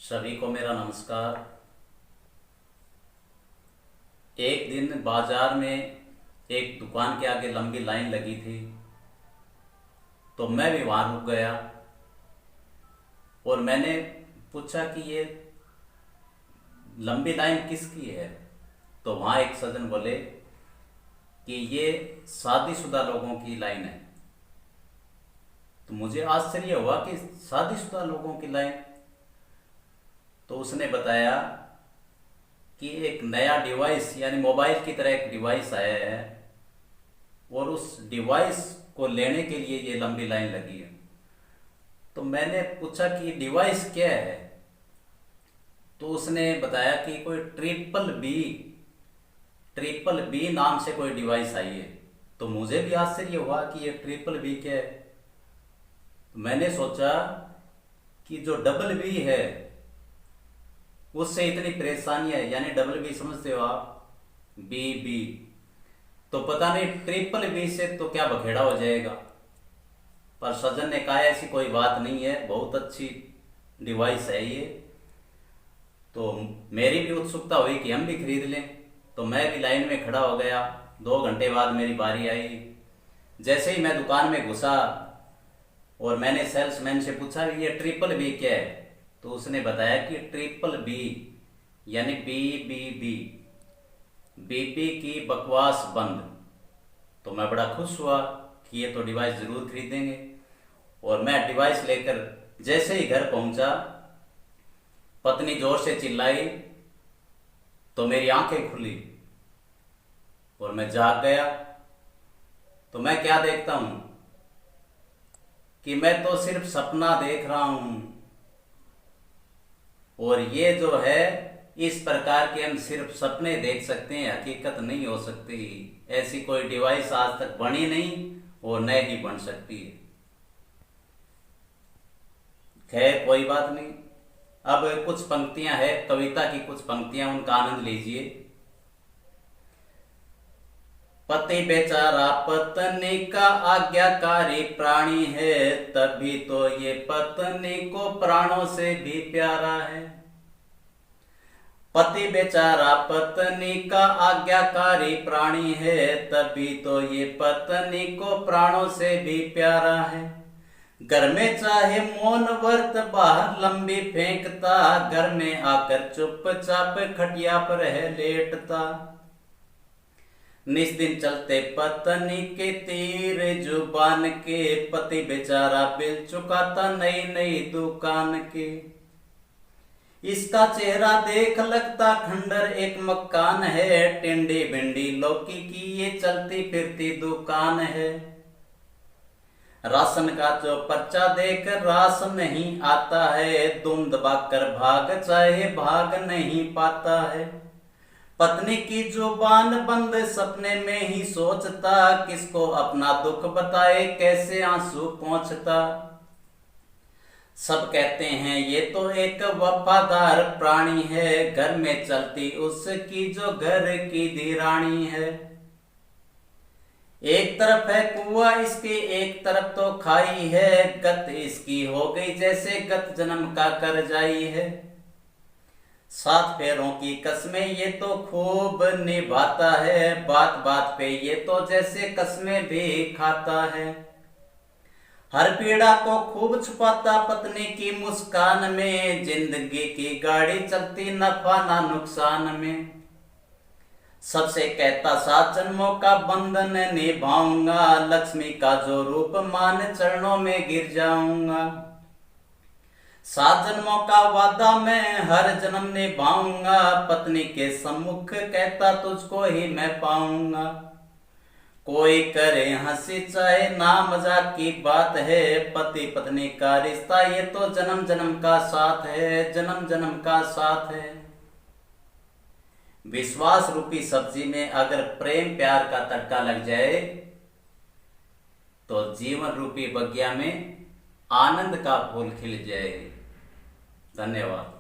सभी को मेरा नमस्कार। एक दिन बाजार में एक दुकान के आगे लंबी लाइन लगी थी, तो मैं भी वहां रुक गया और मैंने पूछा कि ये लंबी लाइन किसकी है। तो वहां एक सज्जन बोले कि ये शादीशुदा लोगों की लाइन है। तो मुझे आश्चर्य हुआ कि शादीशुदा लोगों की लाइन। तो उसने बताया कि एक नया डिवाइस यानी मोबाइल की तरह एक डिवाइस आया है और उस डिवाइस को लेने के लिए ये लंबी लाइन लगी है। तो मैंने पूछा कि डिवाइस क्या है। तो उसने बताया कि कोई ट्रिपल बी नाम से कोई डिवाइस आई है। तो मुझे भी आश्चर्य हुआ कि ये ट्रिपल बी क्या है। तो मैंने सोचा कि जो डबल बी है उससे इतनी परेशानियां है, यानी डबल बी समझते हो आप, बी बी। तो पता नहीं ट्रिपल बी से तो क्या बखेड़ा हो जाएगा। पर सज्जन ने कहा ऐसी कोई बात नहीं है, बहुत अच्छी डिवाइस है ये। तो मेरी भी उत्सुकता हुई कि हम भी खरीद लें। तो मैं भी लाइन में खड़ा हो गया। 2 घंटे बाद मेरी बारी आई। जैसे ही मैं दुकान में घुसा और मैंने सेल्समैन से पूछा ये ट्रिपल बी क्या है। तो उसने बताया कि ट्रिपल बी यानी बी बी बी, बीपी की बकवास बंद। तो मैं बड़ा खुश हुआ कि ये तो डिवाइस जरूर खरीदेंगे। और मैं डिवाइस लेकर जैसे ही घर पहुंचा, पत्नी जोर से चिल्लाई तो मेरी आंखें खुली और मैं जाग गया। तो मैं क्या देखता हूं कि मैं तो सिर्फ सपना देख रहा हूं। और ये जो है, इस प्रकार के हम सिर्फ सपने देख सकते हैं, हकीकत नहीं हो सकती। ऐसी कोई डिवाइस आज तक बनी नहीं और न ही बन सकती है। खैर कोई बात नहीं। अब कुछ पंक्तियां हैं, कविता की कुछ पंक्तियां, उनका आनंद लीजिए। पति बेचारा पत्नी का आज्ञाकारी प्राणी है, तभी तो ये पत्नी को प्राणों से भी प्यारा है। पति बेचारा पत्नी का आज्ञाकारी प्राणी है, तभी तो ये पत्नी को प्राणों से भी प्यारा है। घर में चाहे मौन व्रत बाहर लंबी फेंकता, घर में आकर चुपचाप खटिया पर है लेटता। निस दिन चलते पत्नी के तीर जुबान के, पति बेचारा बिल चुकाता नई नई दुकान के। इसका चेहरा देख लगता खंडर एक मकान है, टिंडी भिंडी लौकी की ये चलती फिरती दुकान है। राशन का जो पर्चा देख रास नहीं आता है, दुम दबाकर भाग चाहे भाग नहीं पाता है। पत्नी की जुबान बंद सपने में ही सोचता, किसको अपना दुख बताए कैसे आंसू पहुंचता। सब कहते हैं ये तो एक वफादार प्राणी है, घर में चलती उसकी जो घर की धीरानी है। एक तरफ है कुआं इसकी एक तरफ तो खाई है, गत इसकी हो गई जैसे गत जन्म का करजाई है। 7 फेरों की कस्में ये तो खूब निभाता है, बात बात पे ये तो जैसे कस्में भी खाता है। हर पीड़ा को खूब छुपाता पत्नी की मुस्कान में, जिंदगी की गाड़ी चलती नफा ना नुकसान में। सबसे कहता 7 जन्मों का बंधन निभाऊंगा, लक्ष्मी का जो रूप मान चरणों में गिर जाऊंगा। 7 जन्मों का वादा मैं हर जन्म निभाऊंगा, पत्नी के सम्मुख कहता तुझको ही मैं पाऊंगा। कोई करे हंसी चाहे ना मजाक की बात है, पति पत्नी का रिश्ता ये तो जन्म जन्म का साथ है, जन्म जन्म का साथ है। विश्वास रूपी सब्जी में अगर प्रेम प्यार का तड़का लग जाए, तो जीवन रूपी बगिया में आनंद का फूल खिल जाए। धन्यवाद।